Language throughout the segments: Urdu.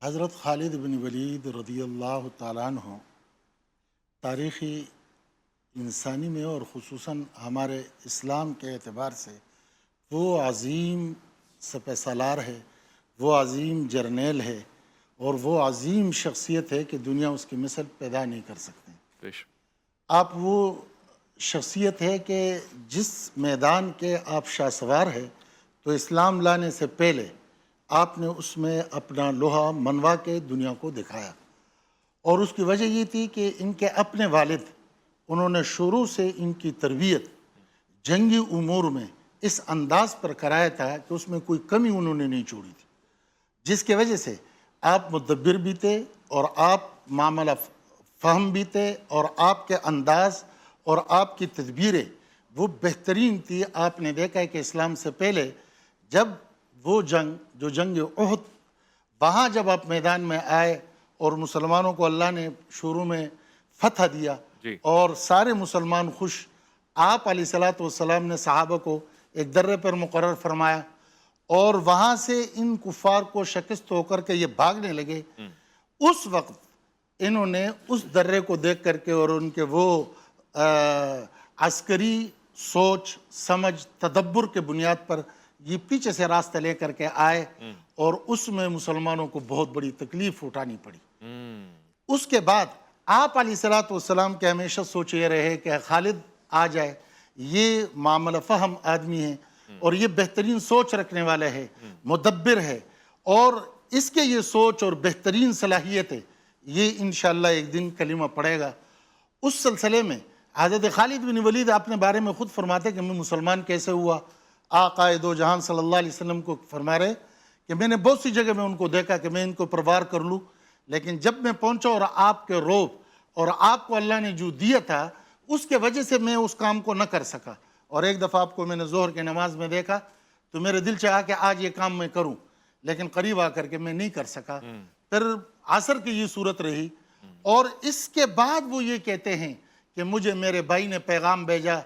حضرت خالد بن ولید رضی اللہ تعالیٰ عنہ تاریخی انسانی میں اور خصوصاً ہمارے اسلام کے اعتبار سے وہ عظیم سپہ سالار ہے، وہ عظیم جرنیل ہے، اور وہ عظیم شخصیت ہے کہ دنیا اس کی مثل پیدا نہیں کر سکتے۔ بیش آپ وہ شخصیت ہے کہ جس میدان کے آپ شاہ سوار ہے تو اسلام لانے سے پہلے آپ نے اس میں اپنا لوہا منوا کے دنیا کو دکھایا، اور اس کی وجہ یہ تھی کہ ان کے اپنے والد انہوں نے شروع سے ان کی تربیت جنگی امور میں اس انداز پر کرایا تھا کہ اس میں کوئی کمی انہوں نے نہیں چھوڑی تھی، جس کی وجہ سے آپ مدبر بھی تھے اور آپ معاملہ فہم بھی تھے، اور آپ کے انداز اور آپ کی تدبیریں وہ بہترین تھی۔ آپ نے دیکھا ہے کہ اسلام سے پہلے جب وہ جنگ احد، وہاں جب آپ میدان میں آئے اور مسلمانوں کو اللہ نے شروع میں فتح دیا جی اور سارے مسلمان خوش، آپ علیہ الصلوۃ والسلام نے صحابہ کو ایک درے پر مقرر فرمایا، اور وہاں سے ان کفار کو شکست ہو کر کے یہ بھاگنے لگے۔ اس وقت انہوں نے اس درے کو دیکھ کر کے اور ان کے وہ عسکری سوچ سمجھ تدبر کے بنیاد پر یہ پیچھے سے راستہ لے کر کے آئے، اور اس میں مسلمانوں کو بہت بڑی تکلیف اٹھانی پڑی۔ اس کے بعد آپ علیہ الصلوۃ والسلام کے ہمیشہ سوچ یہ رہے کہ خالد آ جائے، یہ معاملہ فہم آدمی ہے اور یہ بہترین سوچ رکھنے والا ہے، مدبر ہے، اور اس کے یہ سوچ اور بہترین صلاحیت ہے، یہ انشاءاللہ ایک دن کلمہ پڑھے گا۔ اس سلسلے میں حضرت خالد بن ولید اپنے بارے میں خود فرماتے کہ میں مسلمان کیسے ہوا۔ آقا دو جہان صلی اللہ علیہ وسلم کو فرما رہے کہ میں نے بہت سی جگہ میں ان کو دیکھا کہ میں ان کو پروار کر لوں، لیکن جب میں پہنچا اور آپ کے روب اور آپ کو اللہ نے جو دیا تھا اس کے وجہ سے میں اس کام کو نہ کر سکا، اور ایک دفعہ آپ کو میں نے ظہر کی نماز میں دیکھا تو میرے دل چاہا کہ آج یہ کام میں کروں، لیکن قریب آ کر کے میں نہیں کر سکا۔ پھر عصر کی یہ صورت رہی، اور اس کے بعد وہ یہ کہتے ہیں کہ مجھے میرے بھائی نے پیغام بھیجا،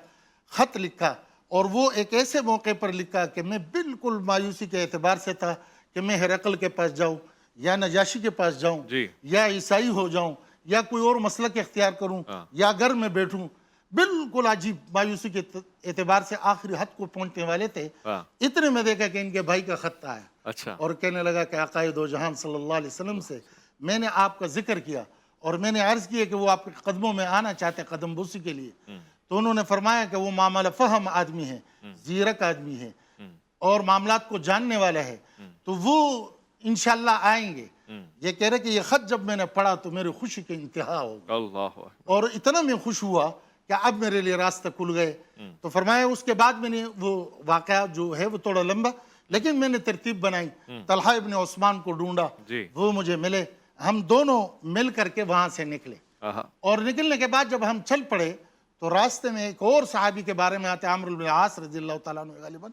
خط لکھا، اور وہ ایک ایسے موقع پر لکھا کہ میں بالکل مایوسی کے اعتبار سے تھا کہ میں ہرقل کے پاس جاؤں یا نجاشی کے پاس جاؤں جی یا عیسائی ہو جاؤں یا کوئی اور مسلک اختیار کروں یا گھر میں بیٹھوں، بالکل عجیب مایوسی کے اعتبار سے آخری حد کو پہنچنے والے تھے۔ ہاں اتنے میں دیکھا کہ ان کے بھائی کا خط آیا، اچھا اور کہنے لگا کہ آقا دو جہان صلی اللہ علیہ وسلم سے میں نے آپ کا ذکر کیا اور میں نے عرض کیا کہ وہ آپ کے قدموں میں آنا چاہتے قدم بوسی کے لیے، تو انہوں نے فرمایا کہ وہ معاملہ فہم آدمی ہے، زیرک آدمی ہے، اور معاملات کو جاننے والا ہے، تو وہ انشاءاللہ آئیں گے۔ یہ کہہ رہے کہ یہ خط جب میں نے پڑھا تو میری خوشی کے انتہا ہو گئی، اللہ اکبر اور اتنا میں خوش ہوا کہ اب میرے لیے راستہ کھل گئے۔ تو فرمایا اس کے بعد میں نے وہ واقعہ جو ہے وہ تھوڑا لمبا، لیکن میں نے ترتیب بنائی، طلحہ ابن عثمان کو ڈھونڈا، جی وہ مجھے ملے، ہم دونوں مل کر کے وہاں سے نکلے، آہا اور نکلنے کے بعد جب ہم چل پڑے تو راستے میں ایک اور صحابی کے بارے میں آتے عمرو بن العاص رضی اللہ تعالیٰ عنہ غالباً،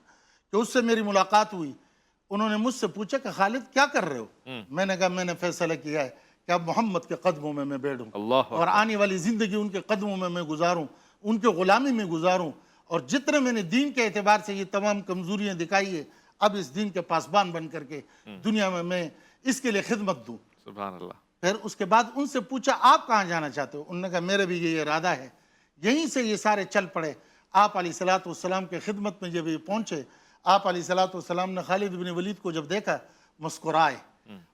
کہ اس سے میری ملاقات ہوئی۔ انہوں نے مجھ سے پوچھا کہ خالد کیا کر رہے ہو؟ میں نے کہا میں نے فیصلہ کیا ہے کہ اب محمد کے قدموں میں بیٹھوں اللہ اور اکبر آنے والی زندگی ان کے قدموں میں گزاروں، ان کے غلامی میں گزاروں، اور جتنے میں نے دین کے اعتبار سے یہ تمام کمزوریاں دکھائی ہے، اب اس دین کے پاسبان بن کر کے دنیا میں اس کے لیے خدمت دوں۔ سبحان اللہ پھر اس کے بعد ان سے پوچھا آپ کہاں جانا چاہتے ہو؟ انہوں نے کہا میرے بھی یہ ارادہ ہے۔ یہیں سے یہ سارے چل پڑے۔ آپ علیہ الصلوۃ والسلام کے خدمت میں جب یہ پہنچے، آپ علیہ الصلوۃ والسلام نے خالد بن ولید کو جب دیکھا مسکرائے،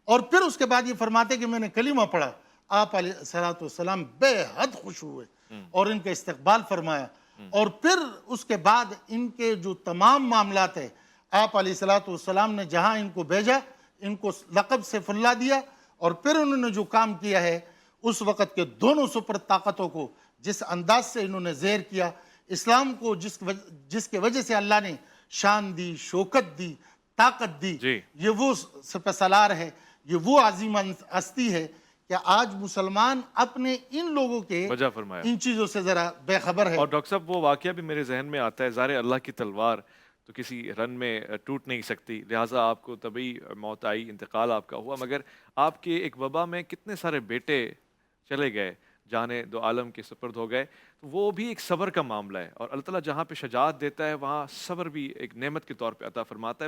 اور پھر اس کے بعد یہ فرماتے کہ میں نے کلمہ پڑھا، آپ علیہ الصلوۃ والسلام بے حد خوش ہوئے اور ان کا استقبال فرمایا، اور پھر اس کے بعد ان کے جو تمام معاملات ہیں آپ علیہ الصلوۃ والسلام نے جہاں ان کو بھیجا، ان کو لقب سیف اللہ دیا، اور پھر انہوں نے جو کام کیا ہے اس وقت کے دونوں سپر طاقتوں کو جس انداز سے انہوں نے زیر کیا، اسلام کو جس کے وجہ سے اللہ نے شان دی، شوکت دی، طاقت دی، جی یہ وہ سپہ سالار ہے، یہ وہ عظیم ہستی ہے کہ آج مسلمان اپنے ان لوگوں کے وجہ فرمایا۔ ان چیزوں سے ذرا بے خبر ہے۔ اور ڈاکٹر صاحب وہ واقعہ بھی میرے ذہن میں آتا ہے، ظاہر ہے اللہ کی تلوار تو کسی رن میں ٹوٹ نہیں سکتی، لہٰذا آپ کو طبعی موت آئی، انتقال آپ کا ہوا، مگر آپ کے ایک وبا میں کتنے سارے بیٹے چلے گئے، جانے دو عالم کے سپرد ہو گئے، تو وہ بھی ایک صبر کا معاملہ ہے، اور اللہ تعالیٰ جہاں پہ شجاعت دیتا ہے وہاں صبر بھی ایک نعمت کے طور پہ عطا فرماتا ہے۔